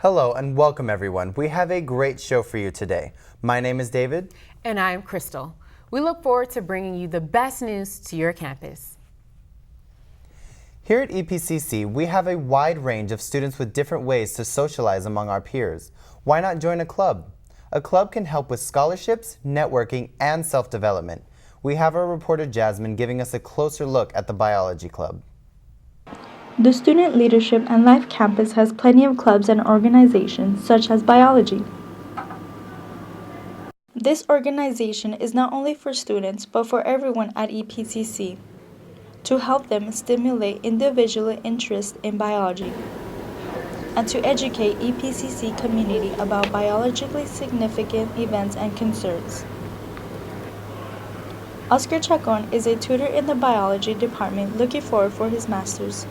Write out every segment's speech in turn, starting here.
Hello and welcome everyone. We have a great show for you today. My name is David. And I am Krystal. We look forward to bringing you the best news to your campus. Here at EPCC, we have a wide range of students with different ways to socialize among our peers. Why not join a club? A club can help with scholarships, networking, and self-development. We have our reporter Jazmin giving us a closer look at the biology club. The Student Leadership and Life campus has plenty of clubs and organizations such as biology. This organization is not only for students but for everyone at EPCC to help them stimulate individual interest in biology and to educate EPCC community about biologically significant events and concerns. Oscar Chacon is a tutor in the biology department looking forward for his master's.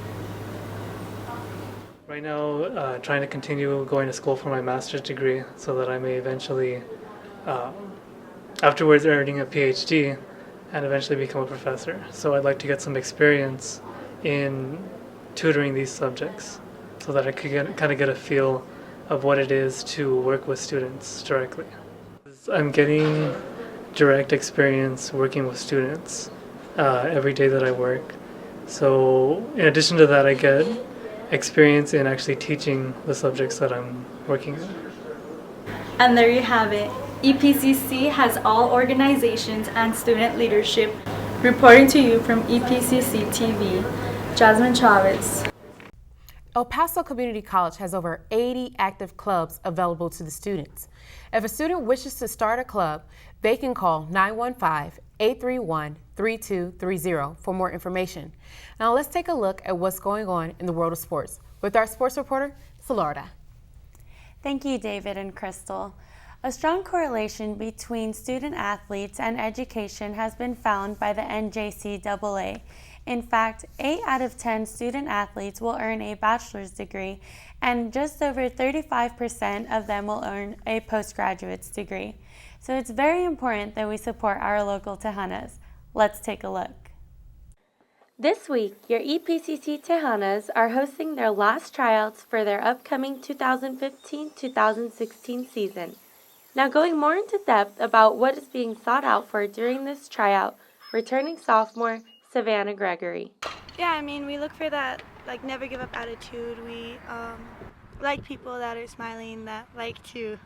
Right now, trying to continue going to school for my master's degree so that I may eventually, afterwards earning a PhD and eventually become a professor. So I'd like to get some experience in tutoring these subjects so that I could kind of get a feel of what it is to work with students directly. I'm getting direct experience working with students every day that I work. So in addition to that, I get experience in actually teaching the subjects that I'm working in. And there you have it. EPCC has all organizations and student leadership. Reporting to you from EPCC TV, Jamin Chavez. El Paso Community College has over 80 active clubs available to the students. If a student wishes to start a club, they can call 915-831-3230 for more information. Now let's take a look at what's going on in the world of sports with our sports reporter, Szilarda. Thank you, David and Krystal. A strong correlation between student athletes and education has been found by the NJCAA. In fact, 8 out of 10 student athletes will earn a bachelor's degree, and just over 35% of them will earn a postgraduate's degree. So it's very important that we support our local Tejanas. Let's take a look. This week, your EPCC Tejanas are hosting their last tryouts for their upcoming 2015-2016 season. Now going more into depth about what is being sought out for during this tryout, returning sophomore Savannah Gregory. Yeah, I mean, we look for that, never give up attitude. We like people that are smiling, that like to,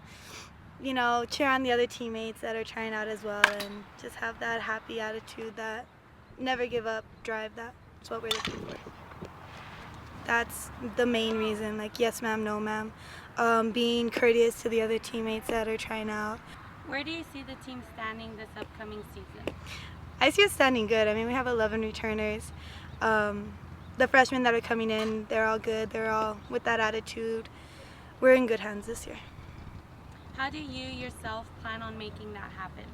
cheer on the other teammates that are trying out as well, and just have that happy attitude, that never give up drive. That's what we're looking for. That's the main reason, yes ma'am, no ma'am. Being courteous to the other teammates that are trying out. Where do you see the team standing this upcoming season? I see it standing good. I mean, we have 11 returners. The freshmen that are coming in, they're all good. They're all with that attitude. We're in good hands this year. How do you yourself plan on making that happen?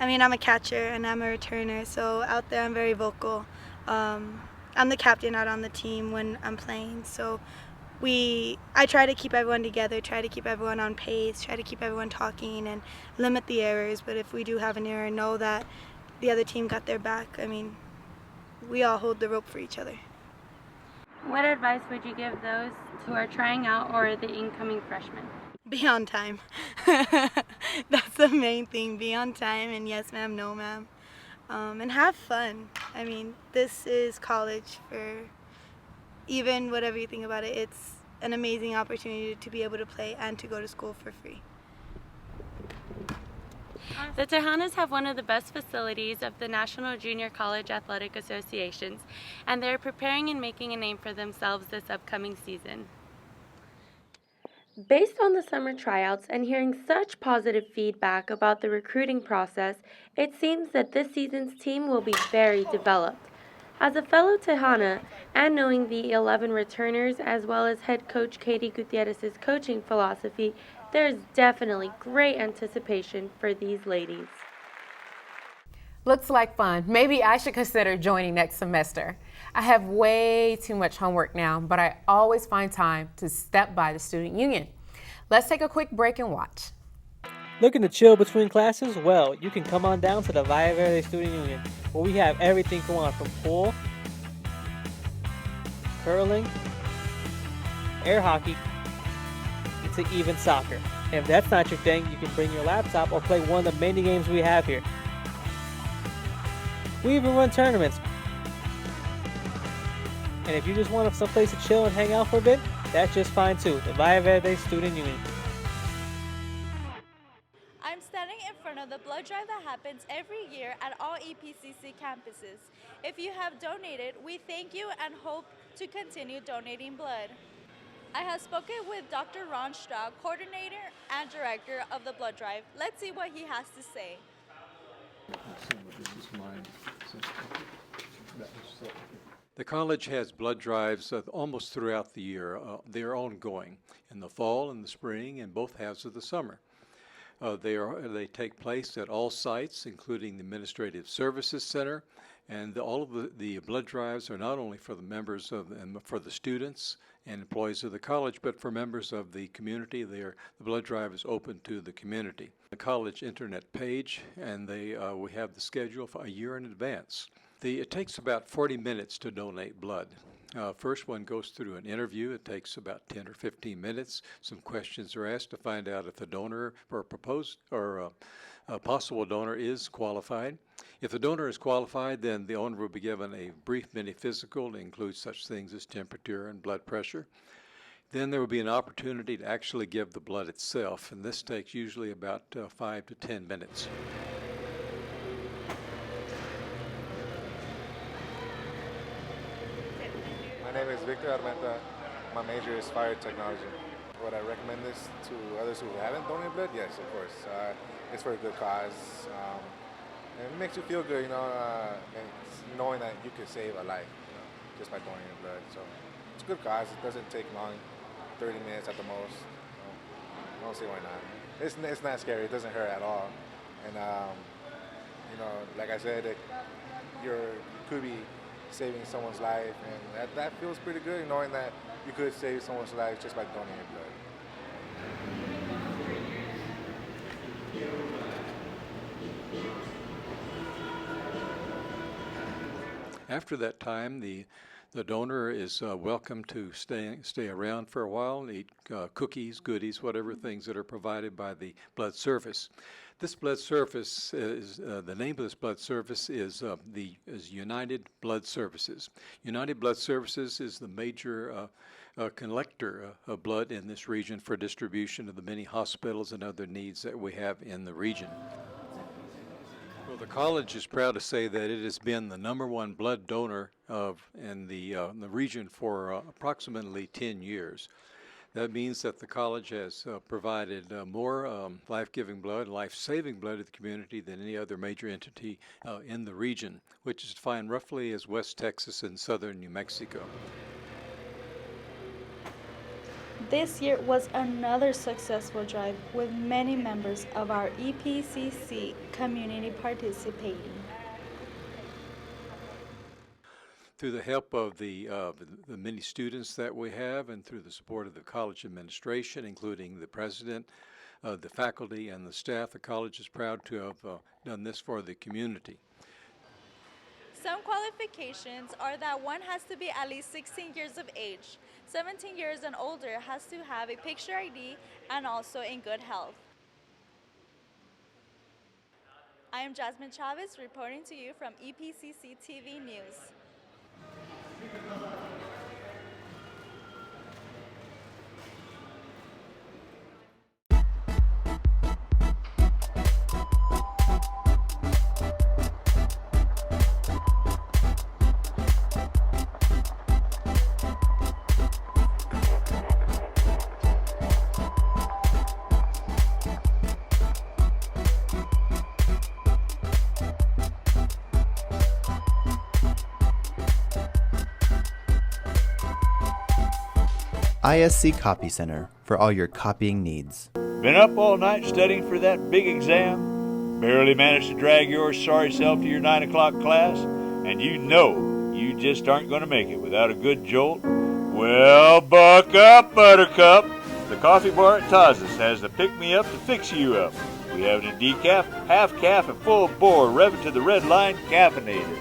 I mean, I'm a catcher and I'm a returner, so out there I'm very vocal. I'm the captain out on the team when I'm playing, so I try to keep everyone together, try to keep everyone on pace, try to keep everyone talking and limit the errors. But if we do have an error, know that the other team got their back. I mean, we all hold the rope for each other. What advice would you give those who are trying out or the incoming freshmen? Be on time. That's the main thing. Be on time, and yes ma'am, no ma'am. And have fun. I mean, this is college. For even whatever you think about it, it's an amazing opportunity to be able to play and to go to school for free. The Tejanas have one of the best facilities of the National Junior College Athletic Associations, and they're preparing and making a name for themselves this upcoming season. Based on the summer tryouts and hearing such positive feedback about the recruiting process, it seems that this season's team will be very developed. As a fellow Tejana, and knowing the 11 returners as well as head coach Katie Gutierrez's coaching philosophy, there is definitely great anticipation for these ladies. Looks like fun. Maybe I should consider joining next semester. I have way too much homework now, but I always find time to step by the student union. Let's take a quick break and watch. Looking to chill between classes? Well, you can come on down to the Valle Verde Student Union, where we have everything going on from pool, curling, air hockey, to even soccer. And if that's not your thing, you can bring your laptop or play one of the many games we have here. We even run tournaments. And if you just want someplace to chill and hang out for a bit, that's just fine too. The Valle Verde Student Union. I'm standing in front of the blood drive that happens every year at all EPCC campuses. If you have donated, we thank you and hope to continue donating blood. I have spoken with Dr. Ron Stroud, coordinator and director of the blood drive. Let's see what he has to say. The college has blood drives almost throughout the year. They are ongoing in the fall and the spring and both halves of the summer. They take place at all sites, including the Administrative Services Center, and all of the blood drives are not only for the members and for the students and employees of the college, but for members of the community. The blood drive is open to the community. The college internet page, and we have the schedule for a year in advance. It takes about 40 minutes to donate blood. First one goes through an interview. It takes about 10 or 15 minutes. Some questions are asked to find out if the donor or a possible donor is qualified. If the donor is qualified, then the owner will be given a brief mini physical to include such things as temperature and blood pressure. Then there will be an opportunity to actually give the blood itself, and this takes usually about 5 to 10 minutes. My name is Victor Armenta. My major is fire technology. Would I recommend this to others who haven't donated blood? Yes, of course. It's for a good cause. And it makes you feel good, and knowing that you could save a life, just by donating blood. So it's a good cause. It doesn't take long, 30 minutes at the most. I don't see why not. It's not scary. It doesn't hurt at all. And like I said, you could be saving someone's life, and that feels pretty good, knowing that you could save someone's life just by donating blood. After that time, the donor is welcome to stay around for a while, eat cookies, goodies, whatever things that are provided by the blood service. This blood service is the name of this blood service is United Blood Services. United Blood Services is the major collector of blood in this region for distribution of the many hospitals and other needs that we have in the region. Well, the college is proud to say that it has been the #1 blood donor in the region for approximately 10 years. That means that the college has provided more life-giving blood, life-saving blood to the community than any other major entity in the region, which is defined roughly as West Texas and southern New Mexico. This year was another successful drive with many members of our EPCC community participating. Through the help of the many students that we have and through the support of the college administration, including the president, the faculty, and the staff, the college is proud to have done this for the community. Some qualifications are that one has to be at least 16 years of age, 17 years and older has to have a picture ID and also in good health. I am Jamin Chavez reporting to you from EPCC TV News. ISC Copy Center for all your copying needs. Been up all night studying for that big exam? Barely managed to drag your sorry self to your 9 o'clock class? And you know you just aren't going to make it without a good jolt? Well, buck up, Buttercup. The coffee bar at Tazas has the pick-me-up to fix you up. We have it in decaf, half-calf, and full bore, revving to the red line, caffeinated.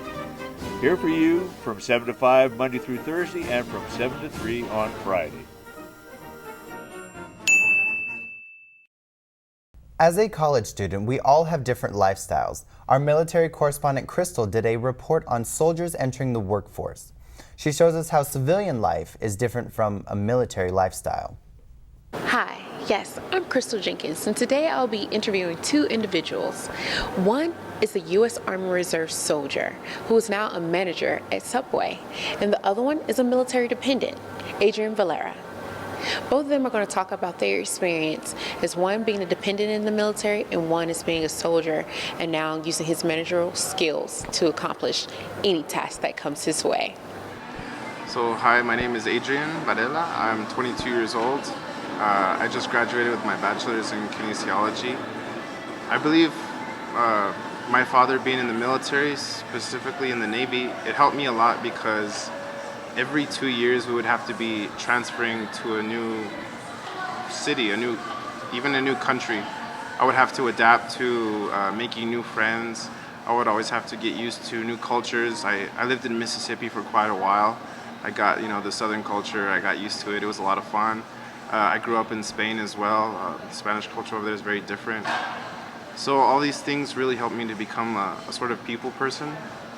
Here for you from 7 to 5 Monday through Thursday and from 7 to 3 on Friday. As a college student, we all have different lifestyles. Our military correspondent Krystal did a report on soldiers entering the workforce. She shows us how civilian life is different from a military lifestyle. Hi, yes, I'm Krystal Jenkins, and today I'll be interviewing two individuals. One is a U.S. Army Reserve soldier who is now a manager at Subway, and the other one is a military dependent, Elvira. Both of them are going to talk about their experience as one being a dependent in the military and one is being a soldier and now using his managerial skills to accomplish any task that comes his way. So hi, my name is Adrian Varela. I'm 22 years old. I just graduated with my bachelor's in kinesiology. I believe my father being in the military, specifically in the Navy, it helped me a lot because every 2 years we would have to be transferring to a new city, even a new country. I would have to adapt to making new friends. I would always have to get used to new cultures. I lived in Mississippi for quite a while. I got, the southern culture, I got used to it. It was a lot of fun. I grew up in Spain as well. The Spanish culture over there is very different. So all these things really helped me to become a sort of people person,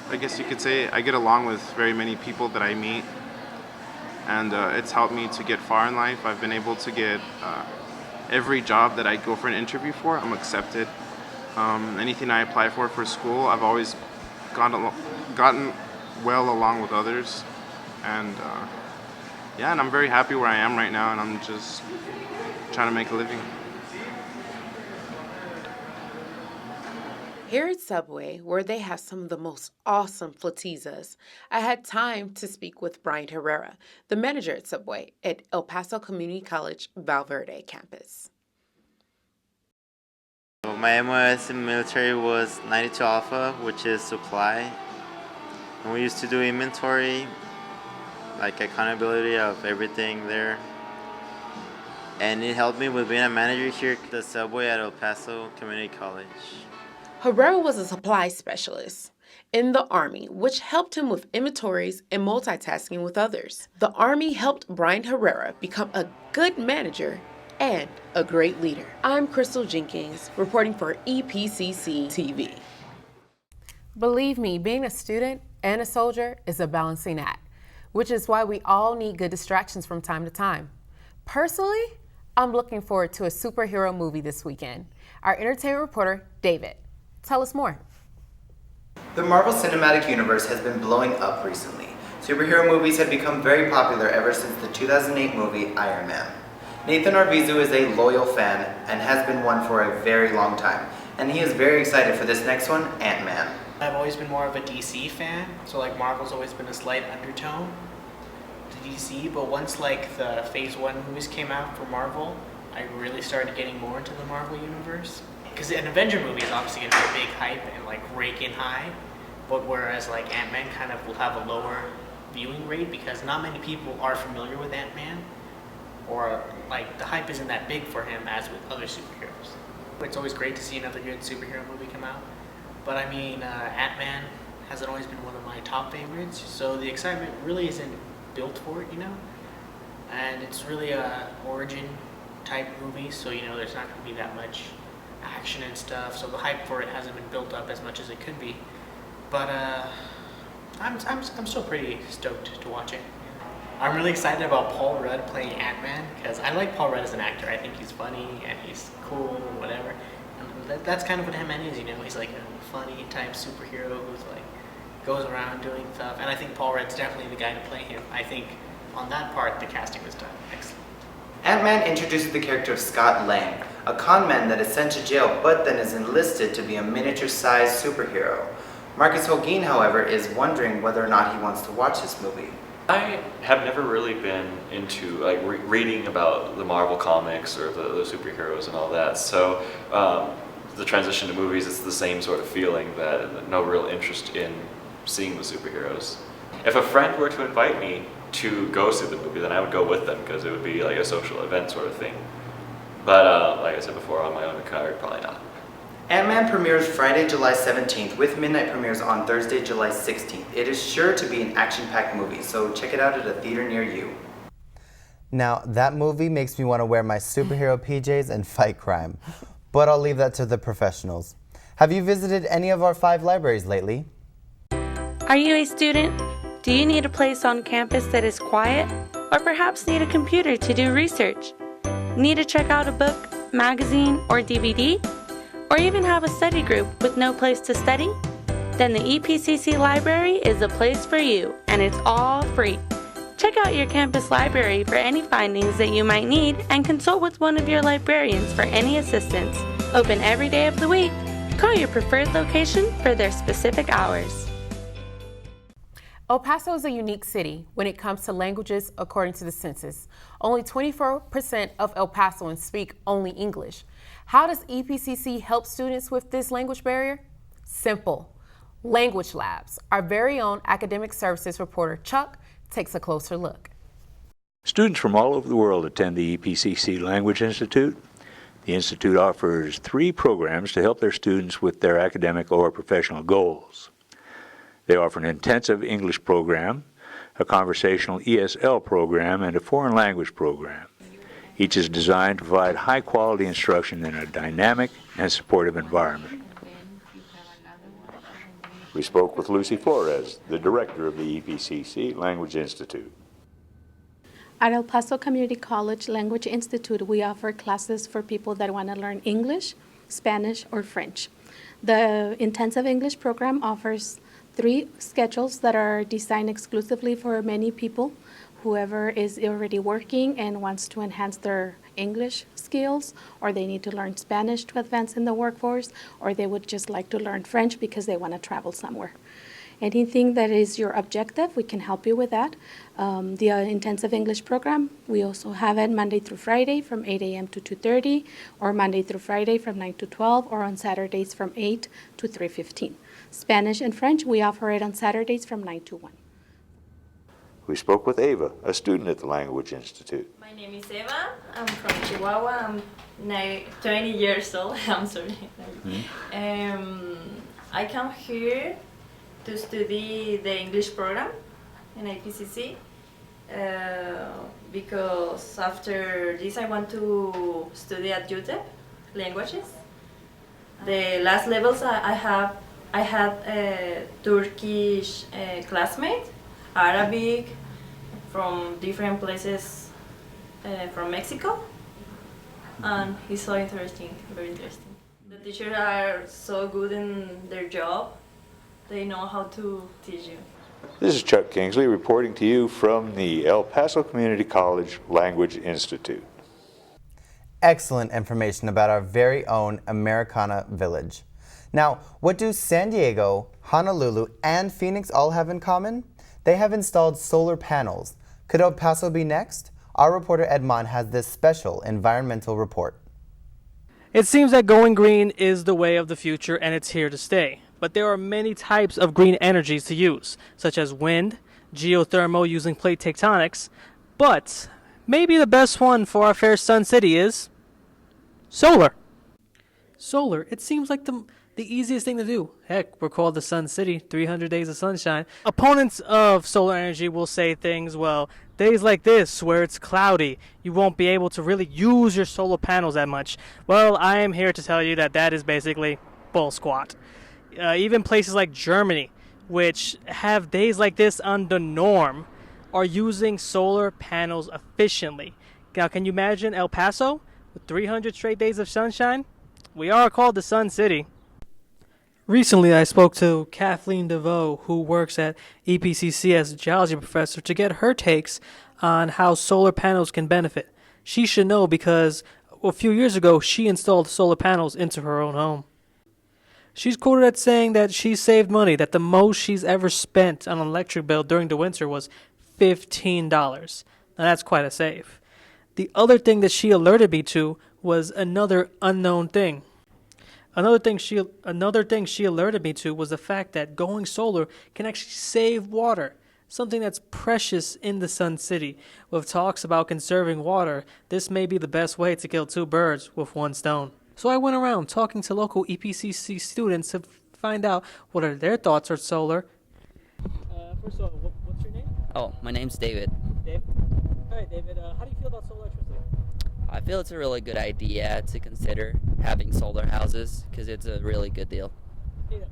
I guess you could say. I get along with very many people that I meet, and it's helped me to get far in life. I've been able to get every job that I go for an interview for, I'm accepted. Anything I apply for school, I've always gotten well along with others, and and I'm very happy where I am right now, and I'm just trying to make a living. Here at Subway, where they have some of the most awesome flotizas, I had time to speak with Brian Herrera, the manager at Subway at El Paso Community College, Valverde campus. My MOS in military was 92 Alpha, which is supply. And we used to do inventory, like accountability of everything there. And it helped me with being a manager here at the Subway at El Paso Community College. Herrera was a supply specialist in the Army, which helped him with inventories and multitasking with others. The Army helped Brian Herrera become a good manager and a great leader. I'm Krystal Jenkins, reporting for EPCC TV. Believe me, being a student and a soldier is a balancing act, which is why we all need good distractions from time to time. Personally, I'm looking forward to a superhero movie this weekend. Our entertainment reporter, David, tell us more. The Marvel Cinematic Universe has been blowing up recently. Superhero movies have become very popular ever since the 2008 movie Iron Man. Nathan Arvizu is a loyal fan and has been one for a very long time, and he is very excited for this next one, Ant-Man. I've always been more of a DC fan, so Marvel's always been a slight undertone to DC, but once the Phase 1 movies came out for Marvel, I really started getting more into the Marvel universe. Because an Avenger movie is obviously going to be a big hype and rake in high, but whereas Ant-Man kind of will have a lower viewing rate because not many people are familiar with Ant-Man, or the hype isn't that big for him as with other superheroes. It's always great to see another good superhero movie come out, but Ant-Man hasn't always been one of my top favorites, so the excitement really isn't built for it, and it's really a origin type movie, so there's not going to be that much action and stuff, so the hype for it hasn't been built up as much as it could be. But I'm still pretty stoked to watch it. I'm really excited about Paul Rudd playing Ant-Man because I like Paul Rudd as an actor. I think he's funny and he's cool and whatever. And that's kind of what Ant-Man is, He's a funny type superhero who's goes around doing stuff. And I think Paul Rudd's definitely the guy to play him. I think on that part the casting was done excellent. Ant-Man introduces the character of Scott Lang, a con man that is sent to jail but then is enlisted to be a miniature-sized superhero. Marcus Holguin, however, is wondering whether or not he wants to watch this movie. I have never really been into reading about the Marvel comics or the superheroes and all that, so the transition to movies, it's the same sort of feeling, that no real interest in seeing the superheroes. If a friend were to invite me to go see the movie, then I would go with them because it would be a social event sort of thing. But like I said before, on my own account, probably not. Ant-Man premieres Friday, July 17th, with midnight premieres on Thursday, July 16th. It is sure to be an action-packed movie, so check it out at a theater near you. Now, that movie makes me want to wear my superhero PJs and fight crime. but I'll leave that to the professionals. Have you visited any of our 5 libraries lately? Are you a student? Do you need a place on campus that is quiet? Or perhaps need a computer to do research? Need to check out a book, magazine, or DVD? Or even have a study group with no place to study? Then the EPCC library is the place for you, and it's all free. Check out your campus library for any findings that you might need and consult with one of your librarians for any assistance. Open every day of the week. Call your preferred location for their specific hours. El Paso is a unique city when it comes to languages according to the census. Only 24% of El Pasoans speak only English. How does EPCC help students with this language barrier? Simple. Language labs. Our very own academic services reporter Chuck takes a closer look. Students from all over the world attend the EPCC Language Institute. The Institute offers 3 programs to help their students with their academic or professional goals. They offer an intensive English program, a conversational ESL program, and a foreign language program. Each is designed to provide high-quality instruction in a dynamic and supportive environment. We spoke with Lucy Flores, the director of the EPCC Language Institute. At El Paso Community College Language Institute, we offer classes for people that want to learn English, Spanish, or French. The intensive English program offers 3 schedules that are designed exclusively for many people. Whoever is already working and wants to enhance their English skills, or they need to learn Spanish to advance in the workforce, or they would just like to learn French because they want to travel somewhere. Anything that is your objective, we can help you with that. The intensive English program, we also have it Monday through Friday from 8 a.m. to 2:30, or Monday through Friday from 9 to 12, or on Saturdays from 8 to 3:15. Spanish and French, we offer it on Saturdays from 9 to 1. We spoke with Ava, a student at the Language Institute. My name is Eva. I'm from Chihuahua. I'm 20 years old. I'm sorry. I come here to study the English program in IPCC because after this I want to study at UTEP languages. The last levels I had a Turkish classmate, Arabic, from different places from Mexico, and he's so interesting, very interesting. The teachers are so good in their job, they know how to teach you. This is Chuck Kingsley reporting to you from the El Paso Community College Language Institute. Excellent information about our very own Americana Village. Now, what do San Diego, Honolulu, and Phoenix all have in common? They have installed solar panels. Could El Paso be next? Our reporter Edmond has this special environmental report. It seems that going green is the way of the future and it's here to stay. But there are many types of green energies to use, such as wind, geothermal using plate tectonics, but maybe the best one for our fair Sun City is solar. Solar, it seems like the easiest thing to do. Heck, we're called the Sun City, 300 days of sunshine. Opponents of solar energy will say things, well, days like this where it's cloudy, you won't be able to really use your solar panels that much. Well, I am here to tell you that that is basically bull squat. Even places like Germany, which have days like this on the norm, are using solar panels efficiently. Now, can you imagine El Paso with 300 straight days of sunshine? We are called the Sun City. Recently, I spoke to Kathleen DeVoe, who works at EPCC as a geology professor, to get her takes on how solar panels can benefit. She should know because a few years ago, she installed solar panels into her own home. She's quoted as saying that she saved money, that the most she's ever spent on an electric bill during the winter was $15. Now that's quite a save. The other thing that she alerted me to was another unknown thing. Another thing she alerted me to was the fact that going solar can actually save water, something that's precious in the Sun City. With talks about conserving water, this may be the best way to kill 2 birds with 1 stone. So I went around talking to local EPCC students to find out what are their thoughts on solar. First of all, what's your name? Oh, my name's David. David? All right, David, how do you feel about solar electricity? I feel it's a really good idea to consider having solar houses because it's a really good deal. Did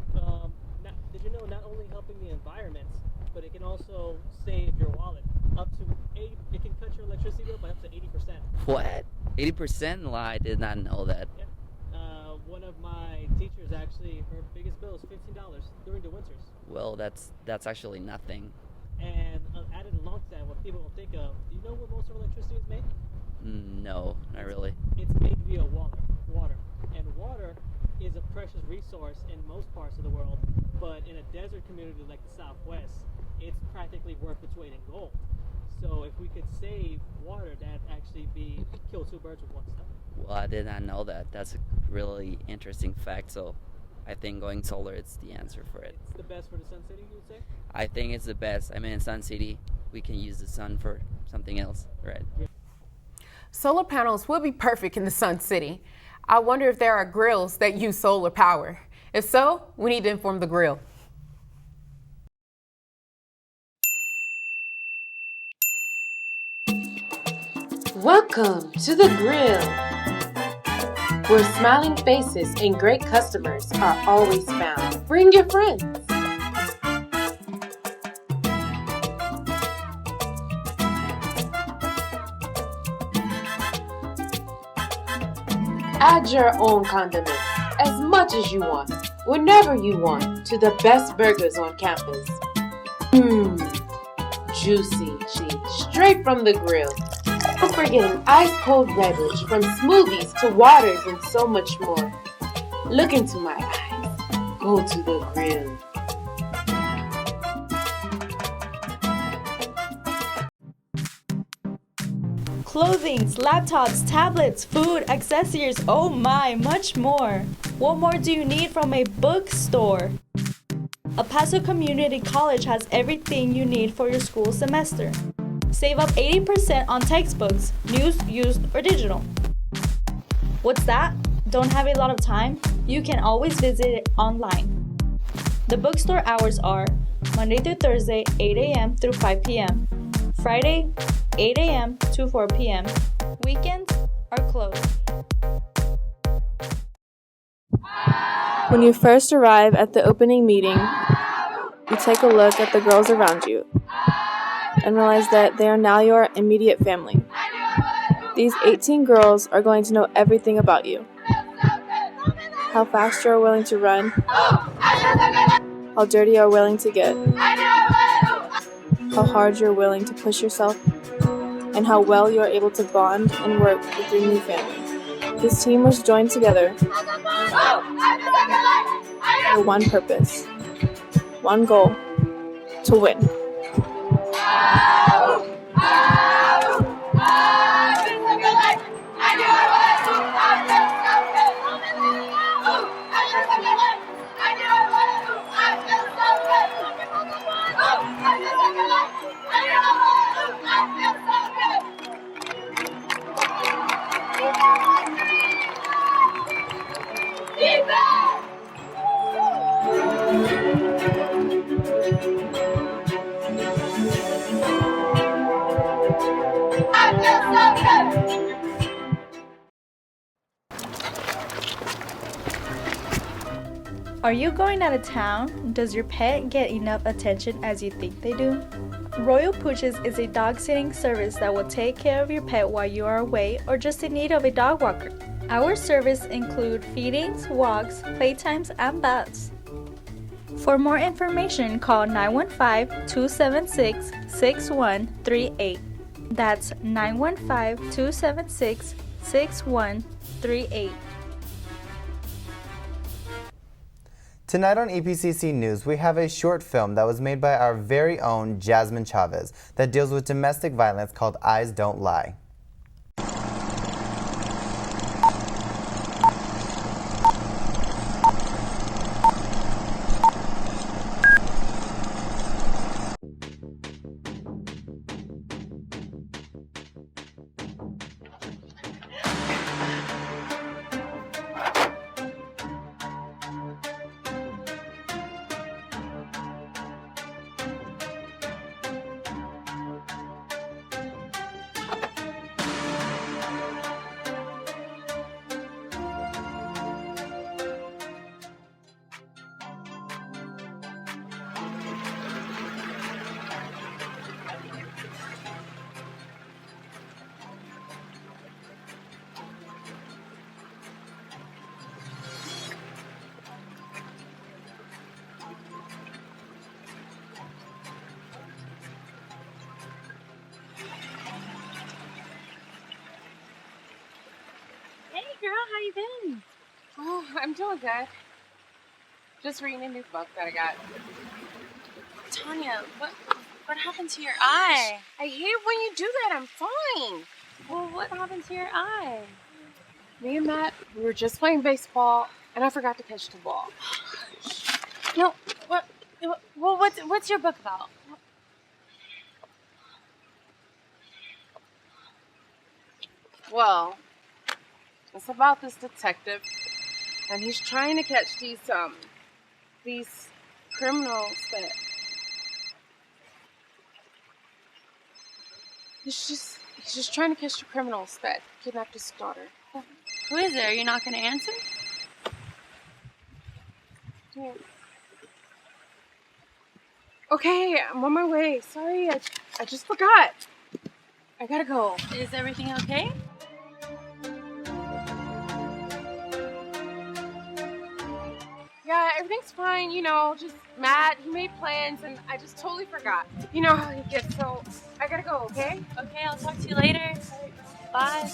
you know not only helping the environment, but it can also save your wallet up to 80. It can cut your electricity bill by up to 80%. What? 80%? Well, I did not know that. Yeah. One of my teachers actually, her biggest bill is $15 during the winters. Well, that's actually nothing. And added along to that, what people don't think of, do you know what most of electricity is made? No, not really. It's made via water. And water is a precious resource in most parts of the world, but in a desert community like the Southwest, it's practically worth its weight in gold. So if we could save water, that'd actually kill two birds with one stone. Well, I did not know that. That's a really interesting fact. So I think going solar is the answer for it. It's the best for the Sun City, you would say? I think it's the best. I mean, in Sun City, we can use the sun for something else, right? Solar panels will be perfect in the Sun City. I wonder if there are grills that use solar power. If so, we need to inform the grill. Welcome to the Grill, where smiling faces and great customers are always found. Bring your friends. Add your own condiments as much as you want, whenever you want, to the best burgers on campus. Juicy, straight from the grill. Don't forget an ice-cold beverage, from smoothies to waters and so much more. Look into my eyes. Go to the grill. Clothing, laptops, tablets, food, accessories, oh my, much more. What more do you need from a bookstore? El Paso Community College has everything you need for your school semester. Save up 80% on textbooks, new, used, or digital. What's that? Don't have a lot of time? You can always visit it online. The bookstore hours are Monday through Thursday, 8 a.m. through 5 p.m. Friday, 8 a.m. to 4 p.m. Weekends are closed. When you first arrive at the opening meeting, you take a look at the girls around you and realize that they are now your immediate family. These 18 girls are going to know everything about you. How fast you are willing to run, how dirty you are willing to get, how hard you're willing to push yourself, and how well you are able to bond and work with your new family. This team was joined together for one purpose, one goal: to win. Are you going out of town? Does your pet get enough attention as you think they do? Royal Pooches is a dog sitting service that will take care of your pet while you are away or just in need of a dog walker. Our service include feedings, walks, playtimes, and baths. For more information, call 915-276-6138. That's 915-276-6138. Tonight on EPCC News, we have a short film that was made by our very own Jamin Chavez that deals with domestic violence called Eyes Don't Lie. girl. How you been? Oh, I'm doing good. Just reading a new book that I got. Tanya, what happened to your eye? I hate when you do that. I'm fine. Well, what happened to your eye? Me and Matt, we were just playing baseball, and I forgot to catch the ball. No, what's your book about? Well, it's about this detective, and he's trying to catch these criminals that... He's just trying to catch the criminals that kidnapped his daughter. Who is it? Are you not going to answer? Yeah. Okay, I'm on my way. Sorry, I just forgot. I gotta go. Is everything okay? Yeah, everything's fine, you know, just Matt, he made plans and I just totally forgot. You know how he gets, so I gotta go, okay? Okay, I'll talk to you later. Bye.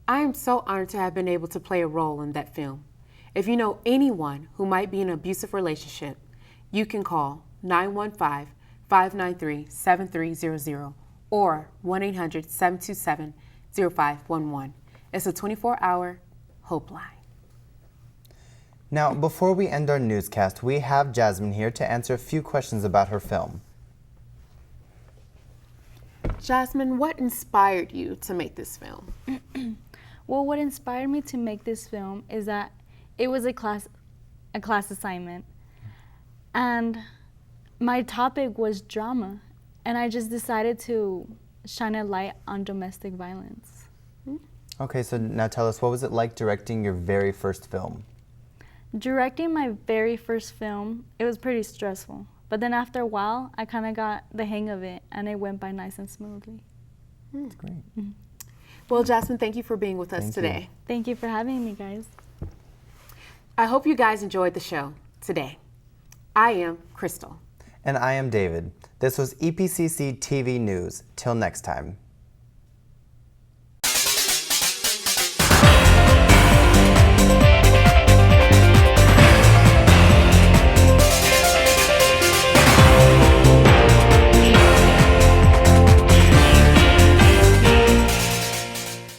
I am so honored to have been able to play a role in that film. If you know anyone who might be in an abusive relationship, you can call 915-593-7300 or 1-800-727-0511. It's a 24-hour hope line. Now, before we end our newscast, we have Jazmin here to answer a few questions about her film. Jazmin, what inspired you to make this film? Well, what inspired me to make this film is that it was a class assignment, and my topic was drama, and I just decided to shine a light on domestic violence. Okay, so now tell us, what was it like directing your very first film? Directing my very first film, it was pretty stressful, but then after a while, I kind of got the hang of it, and it went by nice and smoothly. That's great. Mm-hmm. Well, Jazmin, thank you for being with us today. Thank you for having me, guys. I hope you guys enjoyed the show today. I am Krystal. And I am David. This was EPCC TV News. Till next time.